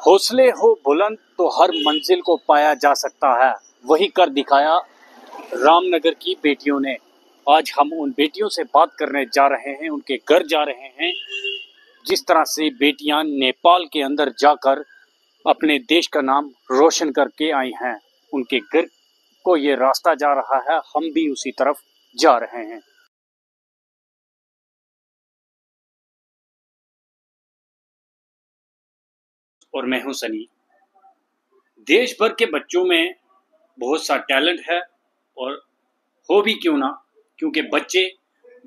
हौसले हो बुलंद तो हर मंजिल को पाया जा सकता है, वही कर दिखाया रामनगर की बेटियों ने। आज हम उन बेटियों से बात करने जा रहे हैं, उनके घर जा रहे हैं। जिस तरह से बेटियां नेपाल के अंदर जाकर अपने देश का नाम रोशन करके आई हैं, उनके घर को ये रास्ता जा रहा है, हम भी उसी तरफ जा रहे हैं। और मैं हूं सनी। देश भर के बच्चों में बहुत सा टैलेंट है, और हो भी क्यों ना, क्योंकि बच्चे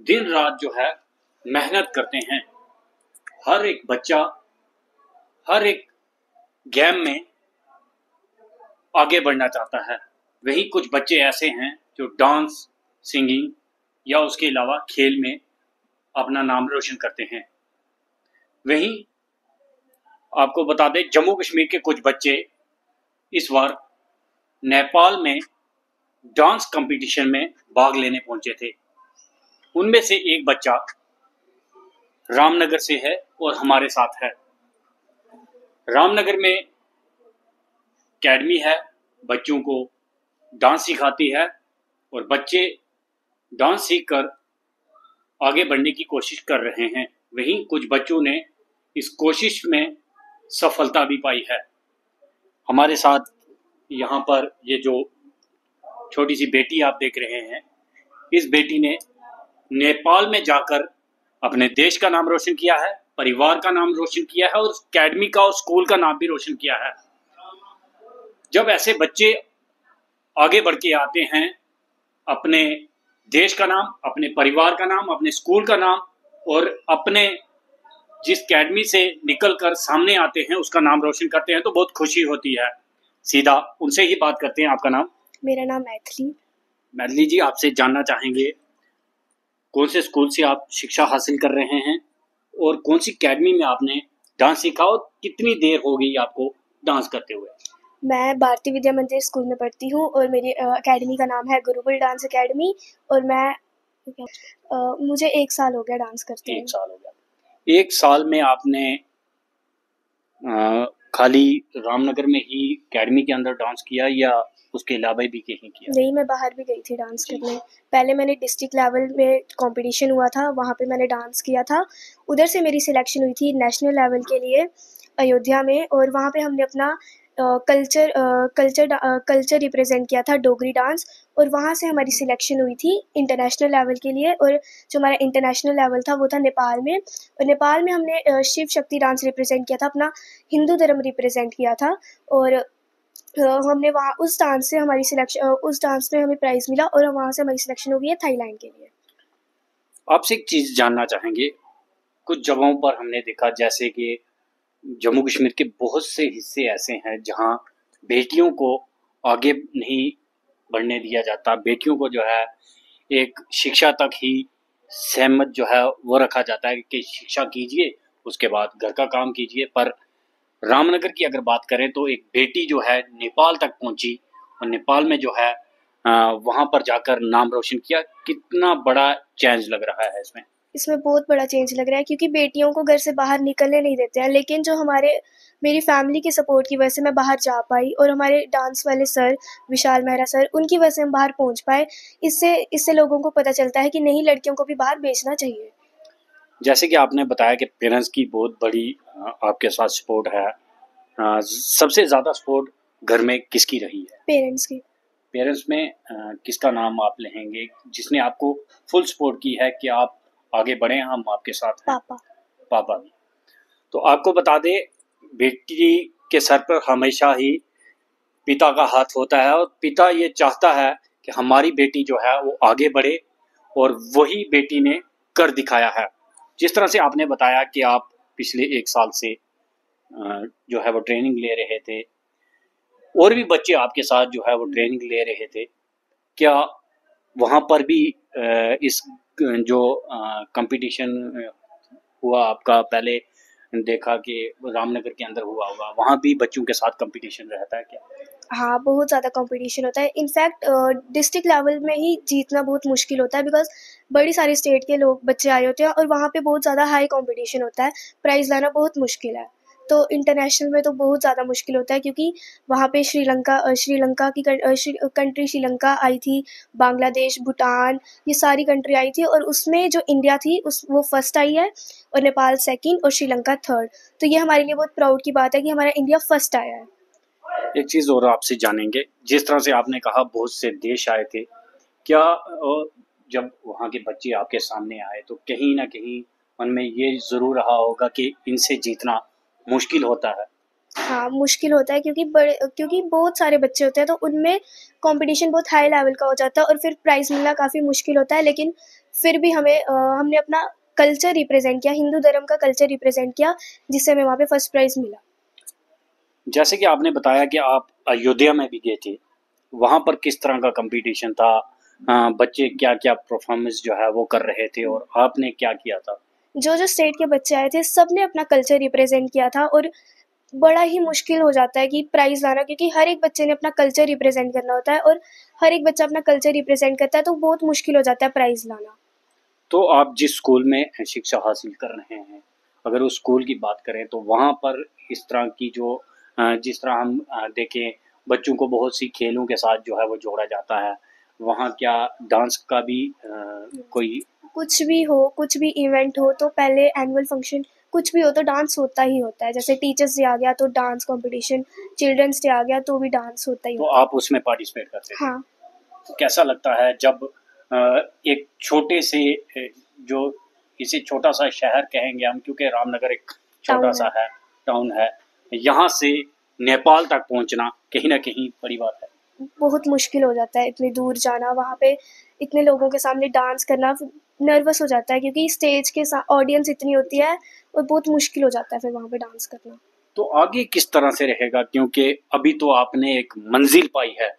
दिन रात जो है मेहनत करते हैं। हर एक बच्चा हर एक गेम में आगे बढ़ना चाहता है। वही कुछ बच्चे ऐसे हैं जो डांस, सिंगिंग या उसके अलावा खेल में अपना नाम रोशन करते हैं। वहीं आपको बता दें, जम्मू कश्मीर के कुछ बच्चे इस बार नेपाल में डांस कंपटीशन में भाग लेने पहुंचे थे। उनमें से एक बच्चा रामनगर से है और हमारे साथ है। रामनगर में अकेडमी है, बच्चों को डांस सिखाती है और बच्चे डांस सीखकर आगे बढ़ने की कोशिश कर रहे हैं। वहीं कुछ बच्चों ने इस कोशिश में सफलता भी पाई है। हमारे साथ यहाँ पर ये जो छोटी सी बेटी आप देख रहे हैं, इस बेटी ने नेपाल में जाकर अपने देश का नाम रोशन किया है, परिवार का नाम रोशन किया है और अकेडमी का और स्कूल का नाम भी रोशन किया है। जब ऐसे बच्चे आगे बढ़ के आते हैं, अपने देश का नाम, अपने परिवार का नाम, अपने स्कूल का नाम और अपने जिस अकेडमी से निकलकर सामने आते हैं उसका नाम रोशन करते हैं, तो बहुत खुशी होती है। सीधा उनसे ही बात करते हैं। आपका नाम? मेरा नाम मैथिली। मैथिली जी, आपसे जानना चाहेंगे कौन से स्कूल से आप शिक्षा हासिल कर रहे हैं और कौन सी अकेडमी में आपने डांस सीखा और कितनी देर हो गई आपको डांस करते हुए? मैं भारतीय विद्या मंदिर स्कूल में पढ़ती हूँ और मेरी अकेडमी का नाम है गुरुकुल डांस अकेडमी। और मुझे 1 साल हो गया डांस करते हैं। 1 साल हो गया। 1 साल में आपने खाली रामनगर में ही अकेडमी के अंदर डांस किया या उसके अलावा भी कहीं किया? नहीं, मैं बाहर भी गई थी डांस करने। पहले मैंने डिस्ट्रिक्ट लेवल में कंपटीशन हुआ था, वहाँ पे मैंने डांस किया था। उधर से मेरी सिलेक्शन हुई थी नेशनल लेवल के लिए अयोध्या में, और वहाँ पे हमने अपना कल्चर रिप्रेजेंट किया था, डोगरी डांस। और वहाँ से हमारी सिलेक्शन हुई थी इंटरनेशनल लेवल के लिए, और जो हमारा इंटरनेशनल लेवल था वो था नेपाल में। और नेपाल में हमने शिव शक्ति डांस रिप्रेजेंट किया था, अपना हिंदू धर्म रिप्रेजेंट किया था। और हमने वहाँ उस डांस में हमें प्राइज़ मिला और वहाँ से हमारी सिलेक्शन हो गई है थाईलैंड के लिए। आपसे एक चीज़ जानना चाहेंगे, कुछ जगहों पर हमने देखा, जैसे कि जम्मू कश्मीर के बहुत से हिस्से ऐसे हैं जहां बेटियों को आगे नहीं बढ़ने दिया जाता। बेटियों को जो है एक शिक्षा तक ही सहमत जो है वो रखा जाता है कि शिक्षा कीजिए, उसके बाद घर का काम कीजिए। पर रामनगर की अगर बात करें तो एक बेटी जो है नेपाल तक पहुंची और नेपाल में जो है वहां पर जाकर नाम रोशन किया। कितना बड़ा चेंज लग रहा है इसमें? इसमें बहुत बड़ा चेंज लग रहा है, क्योंकि बेटियों को घर से बाहर निकलने नहीं देते हैं। लेकिन जो मेरी फैमिली की सपोर्ट की वजह से मैं बाहर जा पाई, और हमारे डांस वाले सर, विशाल मेहरा सर, उनकी वजह से हम बाहर पहुंच पाए। इससे लोगों को पता चलता है कि नहीं, लड़कियों को भी बाहर भेजना चाहिए। जैसे कि आपने बताया कि पेरेंट्स की बहुत बड़ी आपके साथ सपोर्ट है। सबसे ज़्यादा सपोर्ट घर में किसकी रही है? पेरेंट्स की। पेरेंट्स में किसका नाम आप लेंगे जिसने आपको फुल सपोर्ट की है कि आप आगे बढ़ें, हम आपके साथ हैं? पापा। पापा भी। तो आपको बता दें, बेटी के सर पर हमेशा ही पिता का हाथ होता है और पिता ये चाहता है कि हमारी बेटी जो है वो आगे बढ़े, और वही बेटी ने कर दिखाया है। जिस तरह से आपने बताया कि आप पिछले 1 साल से जो है वो ट्रेनिंग ले रहे थे, और भी बच्चे आपके साथ जो है वो ट्रेनिंग ले रहे थे, क्या वहाँ पर भी इस जो कंपटीशन हुआ आपका, पहले देखा कि रामनगर के अंदर हुआ होगा, वहाँ भी बच्चों के साथ कंपटीशन रहता है क्या? हाँ, बहुत ज़्यादा कंपटीशन होता है। इनफैक्ट डिस्ट्रिक्ट लेवल में ही जीतना बहुत मुश्किल होता है, बिकॉज़ बड़ी सारी स्टेट के लोग बच्चे आए होते हैं और वहाँ पे बहुत ज़्यादा हाई कंपटीशन होता है। प्राइज़ लाना बहुत मुश्किल है। तो इंटरनेशनल में तो बहुत ज़्यादा मुश्किल होता है, क्योंकि वहाँ पे कंट्री श्रीलंका आई थी, बांग्लादेश, भूटान, ये सारी कंट्री आई थी, और उसमें जो इंडिया थी वो फर्स्ट आई है, और नेपाल सेकंड और श्रीलंका थर्ड। तो ये हमारे लिए बहुत प्राउड की बात है कि हमारा इंडिया फर्स्ट आया है। एक चीज़ और आपसे जानेंगे, जिस तरह से आपने कहा बहुत से देश आए थे, क्या जब वहाँ के बच्चे आपके सामने आए तो कहीं ना कहीं मन में ये ज़रूर रहा होगा कि इनसे जीतना मुश्किल होता है? हाँ, मुश्किल होता है, क्योंकि बहुत सारे बच्चे होते हैं, तो उनमें कंपटीशन बहुत हाई लेवल का हो जाता है, और फिर प्राइज़ मिलना काफ़ी मुश्किल होता है। लेकिन फिर भी हमने अपना कल्चर रिप्रेजेंट किया, हिंदू धर्म का कल्चर रिप्रेजेंट किया, जिससे हमें वहाँ पे फर्स्ट प्राइज़ मिला। जैसे कि आपने बताया कि आप अयोध्या में भी गए थे, वहाँ पर किस तरह का कंपटीशन था? बच्चे क्या क्या परफॉर्मेंस जो है वो कर रहे थे और आपने क्या किया था? जो स्टेट के बच्चे आए थे, सब ने अपना कल्चर रिप्रेजेंट किया था, और बड़ा ही मुश्किल हो जाता है कि प्राइज़ लाना, क्योंकि हर एक बच्चे ने अपना कल्चर रिप्रेजेंट करना होता है, और हर एक बच्चा अपना कल्चर रिप्रेजेंट करता है, तो बहुत मुश्किल हो जाता है प्राइज़ लाना। तो आप जिस स्कूल में शिक्षा हासिल कर रहे हैं, अगर उस स्कूल की बात करें तो वहाँ पर इस तरह की जो जिस तरह हम देखें, बच्चों को बहुत सी खेलों के साथ जो है वो जोड़ा जाता है, वहाँ क्या डांस का भी कोई? कुछ भी इवेंट हो, तो पहले एनुअल फंक्शन कुछ भी हो तो डांस होता ही होता है। जैसे टीचर्स डे आ गया तो डांस कंपटीशन, चिल्ड्रंस डे आ गया तो भी डांस होता ही तो होता है। आप उसमें पार्टिसिपेट करते थे? हाँ। तो कैसा लगता है जब एक छोटे से जो इसे छोटा सा शहर कहेंगे हम, क्योंकि रामनगर एक छोटा टाउन सा है। है, टाउन है, यहाँ से नेपाल तक पहुँचना कहीं ना कहीं बड़ी बात है। बहुत मुश्किल हो जाता है इतनी दूर जाना, वहाँ पे इतने लोगों के सामने डांस करना, नर्वस हो जाता है, क्योंकि स्टेज के साथ ऑडियंस इतनी होती है, और बहुत मुश्किल हो जाता है फिर वहाँ पे डांस करना। तो आगे किस तरह से रहेगा, क्योंकि अभी तो आपने एक मंजिल पाई है,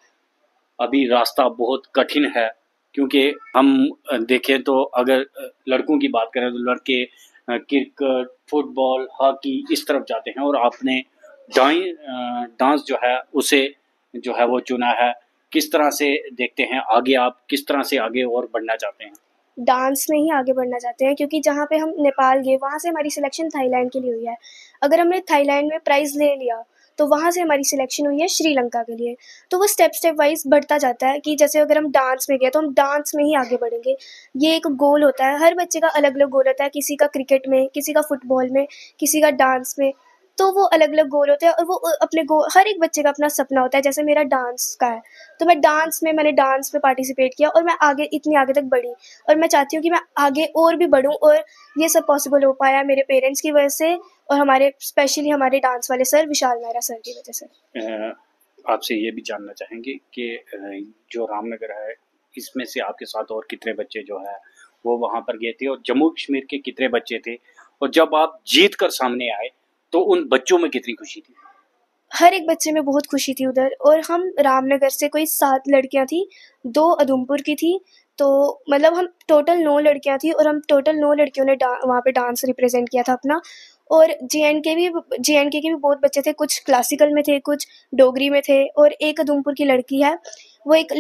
अभी रास्ता बहुत कठिन है, क्योंकि हम देखें तो अगर लड़कों की बात करें तो लड़के क्रिकेट, फुटबॉल, हॉकी इस तरफ जाते हैं, और आपने डांस जो है उसे जो है वो चुना है। किस तरह से देखते हैं आगे, आप किस तरह से आगे और बढ़ना चाहते हैं? डांस में ही आगे बढ़ना चाहते हैं, क्योंकि जहाँ पे हम नेपाल गए, वहाँ से हमारी सिलेक्शन थाईलैंड के लिए हुई है। अगर हमने थाईलैंड में प्राइज़ ले लिया, तो वहाँ से हमारी सिलेक्शन हुई है श्रीलंका के लिए। तो वो स्टेप वाइज़ बढ़ता जाता है, कि जैसे अगर हम डांस में गए, तो हम डांस में ही आगे बढ़ेंगे। ये एक गोल होता है, हर बच्चे का अलग-अलग गोल होता है, किसी का क्रिकेट में, किसी का फुटबॉल में, किसी का डांस में। तो वो अलग-अलग गोल होते हैं, और वो अपने गो हर एक बच्चे का अपना सपना होता है। जैसे मेरा डांस का है, तो मैंने डांस में पार्टिसिपेट किया, और मैं इतनी आगे तक बढ़ी, और मैं चाहती हूँ कि मैं आगे और भी बढ़ूँ, और ये सब पॉसिबल हो पाया मेरे पेरेंट्स की वजह से, और स्पेशली हमारे डांस वाले सर विशाल मेहरा सर की वजह से। आपसे ये भी जानना चाहेंगे कि जो रामनगर है, इसमें से आपके साथ और कितने बच्चे जो है वो वहाँ पर गए थे, और जम्मू कश्मीर के कितने बच्चे थे, और जब आप जीत कर सामने आए तो उन बच्चों में कितनी खुशी थी? हर एक बच्चे में बहुत खुशी थी उधर, और हम रामनगर से कोई 7 लड़कियाँ थी, 2 उधमपुर की थी, तो मतलब हम टोटल 9 लड़कियाँ थी, और हम टोटल 9 लड़कियों ने वहाँ पे डांस रिप्रेजेंट किया था अपना। और जे एंड के भी बहुत बच्चे थे, कुछ क्लासिकल में थे, कुछ डोगरी में थे, और एक उधमपुर की लड़की है, वो एक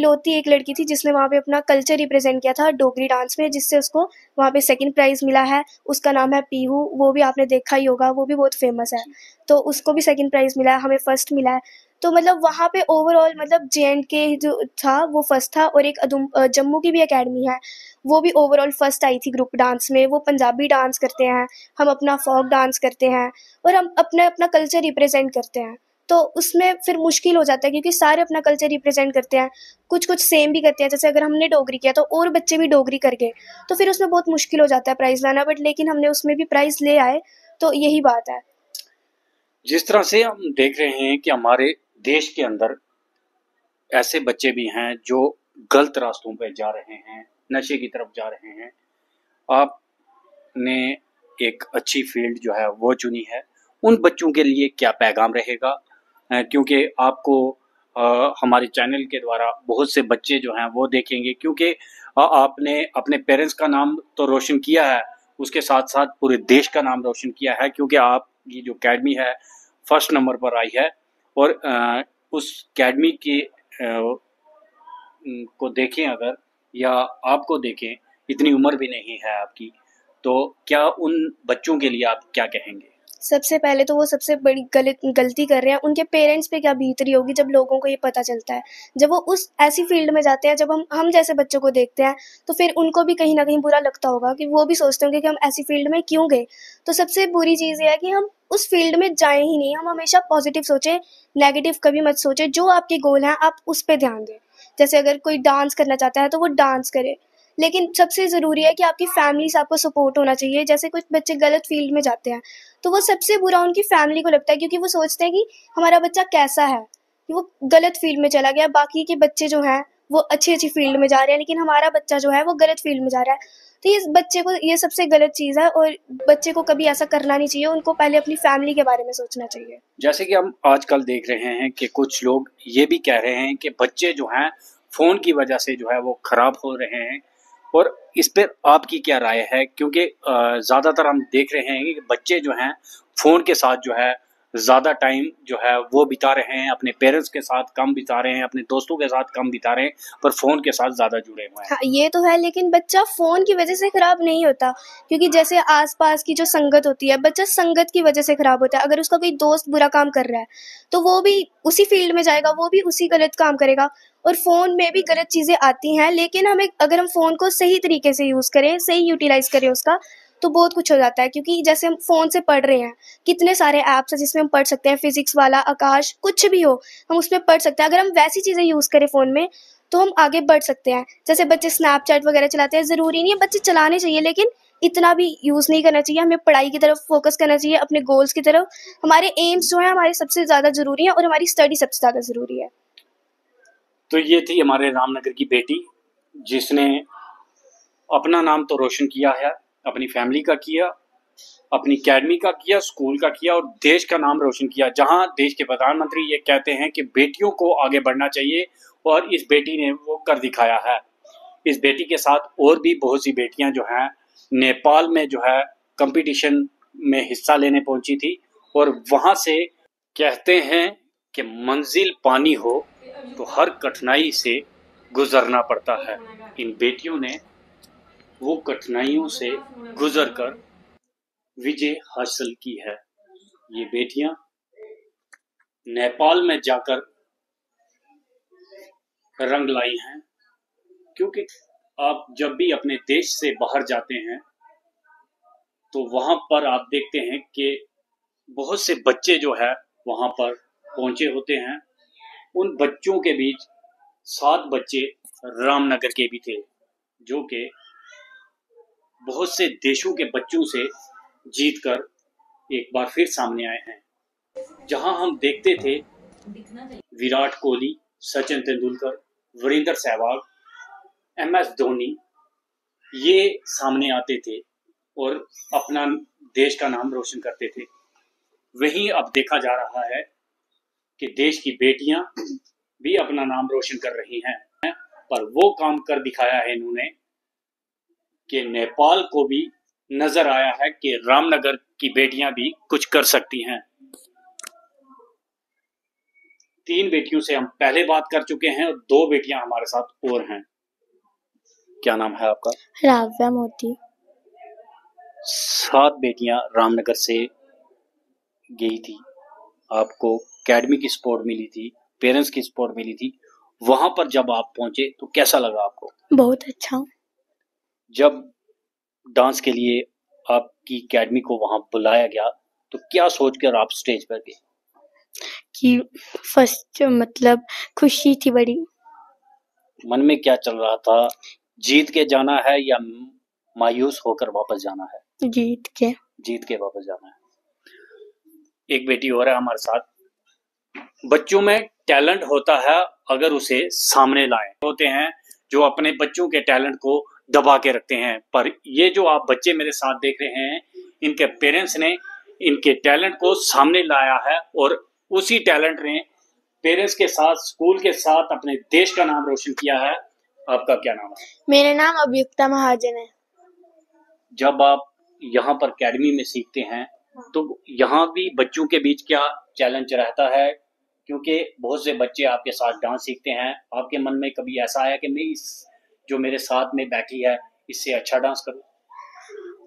लड़की थी जिसने वहाँ पे अपना कल्चर रिप्रेजेंट किया था डोगरी डांस में, जिससे उसको वहाँ पे सेकंड प्राइज़ मिला है। उसका नाम है पीहू, वो भी आपने देखा ही होगा, वो भी बहुत फेमस है। तो उसको भी सेकंड प्राइज़ मिला है, हमें फर्स्ट मिला है। तो मतलब वहाँ पे ओवरऑल मतलब जे.एंड.के जो था वो फर्स्ट था, और जम्मू की भी अकेडमी है, वो भी ओवरऑल फर्स्ट आई थी ग्रुप डांस में। वो पंजाबी डांस करते हैं, हम अपना फ़ोक डांस करते हैं, और हम अपना कल्चर रिप्रेजेंट करते हैं। तो उसमें फिर मुश्किल हो जाता है, क्योंकि सारे अपना कल्चर रिप्रेजेंट करते हैं, कुछ-कुछ सेम भी करते हैं। जैसे अगर हमने डोगरी किया तो और बच्चे भी डोगरी कर गए, तो फिर उसमें बहुत मुश्किल हो जाता है प्राइज़ लाना, बट लेकिन हमने उसमें भी प्राइज़ ले आए, तो यही बात है। जिस तरह से हम देख रहे हैं कि हमारे देश के अंदर ऐसे बच्चे भी हैं जो गलत रास्तों पे जा रहे हैं, नशे की तरफ जा रहे हैं, आपने एक अच्छी फील्ड जो है वो चुनी है, उन बच्चों के लिए क्या पैगाम रहेगा? क्योंकि आपको हमारे चैनल के द्वारा बहुत से बच्चे जो हैं वो देखेंगे, क्योंकि आपने अपने पेरेंट्स का नाम तो रोशन किया है, उसके साथ-साथ पूरे देश का नाम रोशन किया है, क्योंकि आपकी जो अकेडमी है फर्स्ट नंबर पर आई है, और उस अकेडमी के को देखें अगर, या आपको देखें, इतनी उम्र भी नहीं है आपकी, तो क्या उन बच्चों के लिए आप क्या कहेंगे? सबसे पहले तो वो सबसे बड़ी गलती कर रहे हैं, उनके पेरेंट्स पे क्या बीत रही होगी जब लोगों को ये पता चलता है। जब वो उस ऐसी फील्ड में जाते हैं, जब हम जैसे बच्चों को देखते हैं, तो फिर उनको भी कहीं न कहीं बुरा लगता होगा कि वो भी सोचते होंगे कि हम ऐसी फील्ड में क्यों गए। तो सबसे बुरी चीज़ ये है कि हम उस फील्ड में जाएँ ही नहीं, हम हमेशा पॉज़िटिव सोचें, नेगेटिव कभी मत सोचें। जो आपके गोल हैं, आप उस पे ध्यान दें। जैसे अगर कोई डांस करना चाहता है, तो वो डांस करे। लेकिन सबसे ज़रूरी है कि आपकी फैमिली से आपको सपोर्ट होना चाहिए। जैसे कुछ बच्चे गलत फ़ील्ड में जाते हैं, तो वो सबसे बुरा उनकी फैमिली को लगता है, क्योंकि वो सोचते हैं कि हमारा बच्चा कैसा है, कि वो गलत फ़ील्ड में चला गया। बाकी के बच्चे जो हैं, वो अच्छी-अच्छी फ़ील्ड में जा रहे हैं, लेकिन हमारा बच्चा जो है, वो गलत फ़ील्ड में जा रहा है। तो ये बच्चे को ये सबसे गलत चीज़ है, और बच्चे को कभी ऐसा करना नहीं चाहिए। उनको पहले अपनी फैमिली के बारे में सोचना चाहिए। जैसे कि हम आजकल देख रहे हैं कि कुछ लोग ये भी कह रहे हैं कि बच्चे जो हैं फ़ोन की वजह से जो है वो ख़राब हो रहे हैं, और इस पर आपकी क्या राय है? क्योंकि ज़्यादातर हम देख रहे हैं कि बच्चे जो हैं फ़ोन के साथ जो है ज़्यादा टाइम जो है वो बिता रहे हैं, अपने पेरेंट्स के साथ कम बिता रहे हैं, अपने दोस्तों के साथ कम बिता रहे हैं, पर फ़ोन के साथ ज़्यादा जुड़े हुए हैं। हाँ, ये तो है, लेकिन बच्चा फ़ोन की वजह से ख़राब नहीं होता, क्योंकि जैसे आस-पास की जो संगत होती है, बच्चा संगत की वजह से ख़राब होता है। अगर उसका कोई दोस्त बुरा काम कर रहा है, तो वो भी उसी फ़ील्ड में जाएगा, वो भी उसी गलत काम करेगा। और फ़ोन में भी गलत चीज़ें आती हैं, लेकिन अगर हम फ़ोन को सही तरीके से यूज़ करें, सही यूटिलाइज़ करें उसका, तो बहुत कुछ हो जाता है। क्योंकि जैसे हम फ़ोन से पढ़ रहे हैं, कितने सारे ऐप्स हैं जिसमें हम पढ़ सकते हैं, फ़िज़िक्स वाला, आकाश, कुछ भी हो, हम उसमें पढ़ सकते हैं। अगर हम वैसी चीज़ें यूज़ करें फ़ोन में, तो हम आगे बढ़ सकते हैं। जैसे बच्चे स्नैपचैट वगैरह चलाते हैं, ज़रूरी नहीं है बच्चे चलाने चाहिए, लेकिन इतना भी यूज़ नहीं करना चाहिए। हमें पढ़ाई की तरफ फ़ोकस करना चाहिए, अपने गोल्स की तरफ। हमारे एम्स जो हैं, हमारे सबसे ज़्यादा ज़रूरी हैं, और हमारी स्टडी सबसे ज़्यादा ज़रूरी है। तो ये थी हमारे रामनगर की बेटी, जिसने अपना नाम तो रोशन किया है, अपनी फैमिली का किया, अपनी अकेडमी का किया, स्कूल का किया, और देश का नाम रोशन किया। जहां देश के प्रधानमंत्री ये कहते हैं कि बेटियों को आगे बढ़ना चाहिए, और इस बेटी ने वो कर दिखाया है। इस बेटी के साथ और भी बहुत सी बेटियां जो हैं नेपाल में जो है कंपटीशन में हिस्सा लेने पहुंची थी, और वहां से कहते हैं कि मंजिल पानी हो तो हर कठिनाई से गुजरना पड़ता है। इन बेटियों ने वो कठिनाइयों से गुजरकर विजय हासिल की है। ये बेटियां नेपाल में जाकर रंग लाई हैं, क्योंकि आप जब भी अपने देश से बाहर जाते हैं तो वहां पर आप देखते हैं कि बहुत से बच्चे जो है वहां पर पहुंचे होते हैं। उन बच्चों के बीच 7 बच्चे रामनगर के भी थे, जो कि बहुत से देशों के बच्चों से जीतकर एक बार फिर सामने आए हैं। जहां हम देखते थे विराट कोहली, सचिन तेंदुलकर, वीरेंद्र सहवाग, MS धोनी, ये सामने आते थे और अपना देश का नाम रोशन करते थे। वहीं अब देखा जा रहा है कि देश की बेटियां भी अपना नाम रोशन कर रही हैं, पर वो काम कर दिखाया है इन्होंने कि नेपाल को भी नजर आया है कि रामनगर की बेटियां भी कुछ कर सकती हैं। 3 बेटियों से हम पहले बात कर चुके हैं, और 2 बेटियां हमारे साथ और हैं। क्या नाम है आपका? राव्या मोती। 7 बेटियां रामनगर से गई थी, आपको अकेडमी की सपोर्ट मिली थी, पेरेंट्स की सपोर्ट मिली थी। वहां पर जब आप पहुंचे तो कैसा लगा आपको? बहुत अच्छा। जब डांस के लिए आपकी अकेडमी को वहां बुलाया गया तो क्या सोचकर आप स्टेज पर गए? कि फर्स्ट मतलब खुशी थी बड़ी। मन में क्या चल रहा था? जीत के जाना है या मायूस होकर वापस जाना है? जीत के। जीत के वापस जाना है। एक बेटी और है हमारे साथ। बच्चों में टैलेंट होता है, अगर उसे सामने लाएं। होते हैं जो अपने बच्चों के टैलेंट को दबा के रखते हैं, पर ये जो आप बच्चे मेरे साथ देख रहे हैं, इनके पेरेंट्स ने इनके टैलेंट को सामने लाया है, और उसी टैलेंट ने पेरेंट्स के साथ, स्कूल के साथ अपने देश का नाम रोशन किया है। आपका क्या नाम है? मेरा नाम अभियुक्ता महाजन है। जब आप यहाँ पर अकेडमी में सीखते हैं तो यहाँ भी बच्चों के बीच क्या चैलेंज रहता है? क्योंकि बहुत से बच्चे आपके साथ डांस सीखते हैं, आपके मन में कभी ऐसा आया कि मैं इस जो मेरे साथ में बैठी है इससे अच्छा डांस करूं?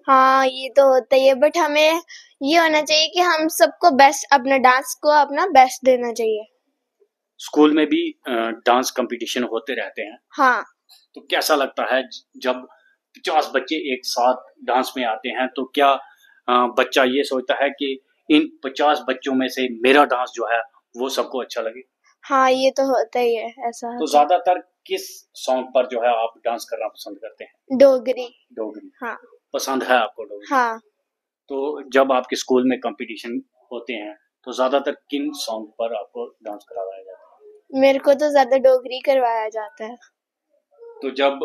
हाँ, ये तो होता ही है, बट हमें ये होना चाहिए कि हम सबको बेस्ट, अपना डांस को अपना बेस्ट देना चाहिए। स्कूल में भी डांस कंपटीशन होते रहते हैं, हाँ, तो कैसा लगता है जब 50 बच्चे एक साथ डांस में आते हैं? तो क्या बच्चा ये सोचता है कि इन 50 बच्चों में से मेरा डांस जो है वो सबको अच्छा लगे? हाँ, ये तो होता ही है, ऐसा तो होता है। ज्यादातर किस सॉन्ग पर जो है आप डांस करना पसंद करते हैं? डोगरी। डोगरी हाँ। पसंद है आपको? डोगरी। हाँ। तो जब आपके स्कूल में कंपटीशन होते हैं तो ज्यादातर किन सॉन्ग पर आपको डांस करवाया जाता है? मेरे को तो ज्यादा डोगरी करवाया जाता है। तो जब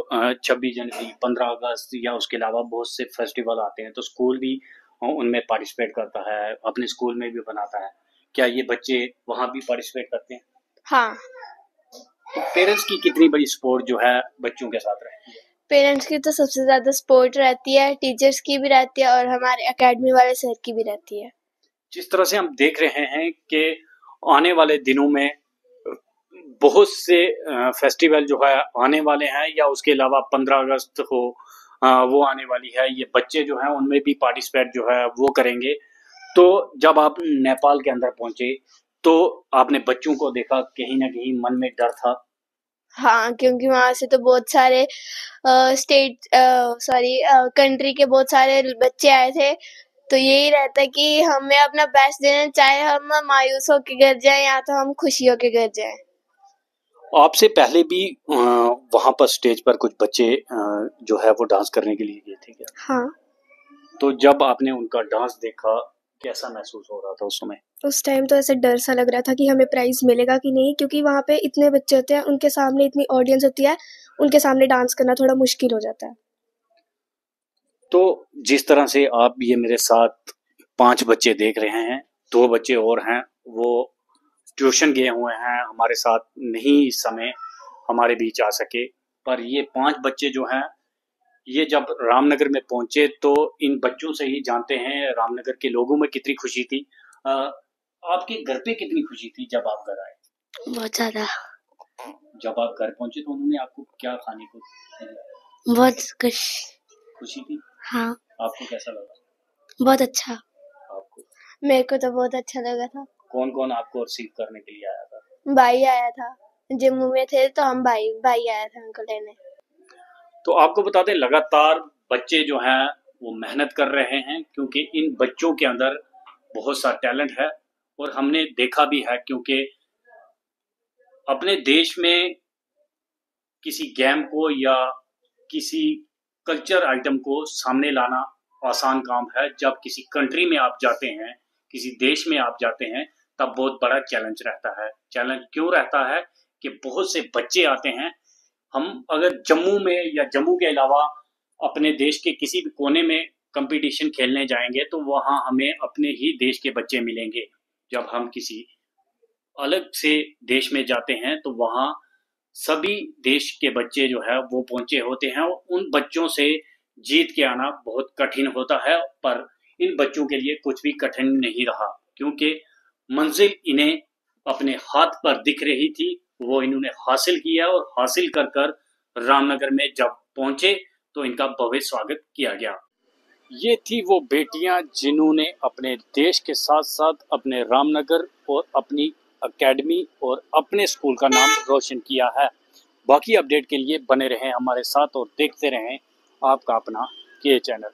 26 जनवरी, 15 अगस्त या उसके अलावा बहुत से फेस्टिवल आते हैं तो स्कूल भी उनमें पार्टिसिपेट करता है, अपने स्कूल में भी बनाता है। क्या ये बच्चे वहाँ भी पार्टिसिपेट करते हैं? हाँ। तो पेरेंट्स की कितनी बड़ी सपोर्ट जो है बच्चों के साथ रहती है? पेरेंट्स की तो सबसे ज्यादा सपोर्ट रहती है, टीचर्स की भी रहती है और हमारे एकेडमी वाले सर की भी रहती है। जिस तरह से हम देख रहे हैं कि आने वाले दिनों में बहुत से फेस्टिवल जो है आने वाले हैं, या उसके अलावा 15 अगस्त हो वो आने वाली है, ये बच्चे जो हैं उनमें भी पार्टिसिपेट जो है वो करेंगे। तो जब आप नेपाल के अंदर पहुंचे तो आपने बच्चों को देखा, कहीं ना कहीं मन में डर था? हाँ, क्योंकि वहाँ से तो बहुत सारे कंट्री के बहुत सारे बच्चे आए थे, तो यही रहता है कि हमें अपना बेस्ट देना, चाहे हम मायूस होके घर जाएं या तो हम खुशी होके घर जाएं। आपसे पहले भी वहां पर स्टेज पर कुछ बच्चे जो है वो डांस करने के लिए गए थे क्या? हाँ। तो जब आपने उनका डांस देखा कैसा महसूस हो रहा था उस समय? उस टाइम तो ऐसे डर सा लग रहा था कि हमें प्राइज़ मिलेगा कि नहीं, क्योंकि वहाँ पे इतने बच्चे होते हैं, उनके सामने इतनी ऑडियंस होती है, उनके सामने डांस करना थोड़ा मुश्किल हो जाता है। तो जिस तरह से आप ये मेरे साथ 5 बच्चे देख रहे हैं, 2 बच्चे और हैं वो ट्यूशन गए हुए हैं, हमारे साथ नहीं इस समय हमारे बीच आ सके, पर ये 5 बच्चे जो हैं ये जब रामनगर में पहुंचे तो इन बच्चों से ही जानते हैं रामनगर के लोगों में कितनी खुशी थी। आपके घर पे कितनी खुशी थी जब आप घर आए? बहुत ज्यादा। जब आप घर पहुंचे तो उन्होंने आपको क्या खाने को दिया? बहुत कुछ। खुशी थी? हाँ। आपको कैसा लगा? बहुत अच्छा। आपको? मेरे को तो बहुत अच्छा लगा था। कौन कौन आपको रिसीव करने के लिए आया था? भाई आया था, जम्मू में थे तो हम भाई आया था हमको लेने। तो आपको बता दें लगातार बच्चे जो हैं वो मेहनत कर रहे हैं, क्योंकि इन बच्चों के अंदर बहुत सा टैलेंट है और हमने देखा भी है, क्योंकि अपने देश में किसी गेम को या किसी कल्चर आइटम को सामने लाना आसान काम है। जब किसी कंट्री में आप जाते हैं, किसी देश में आप जाते हैं, तब बहुत बड़ा चैलेंज रहता है। चैलेंज क्यों रहता है कि बहुत से बच्चे आते हैं। हम अगर जम्मू में या जम्मू के अलावा अपने देश के किसी भी कोने में कंपटीशन खेलने जाएंगे तो वहाँ हमें अपने ही देश के बच्चे मिलेंगे। जब हम किसी अलग से देश में जाते हैं तो वहाँ सभी देश के बच्चे जो है वो पहुंचे होते हैं और उन बच्चों से जीत के आना बहुत कठिन होता है। पर इन बच्चों के लिए कुछ भी कठिन नहीं रहा, क्योंकि मंजिल इन्हें अपने हाथ पर दिख रही थी, वो इन्होंने हासिल किया और हासिल कर कर रामनगर में जब पहुंचे तो इनका भव्य स्वागत किया गया। ये थी वो बेटियां जिन्होंने अपने देश के साथ साथ अपने रामनगर और अपनी एकेडमी और अपने स्कूल का नाम रोशन किया है। बाकी अपडेट के लिए बने रहें हमारे साथ और देखते रहें आपका अपना के चैनल।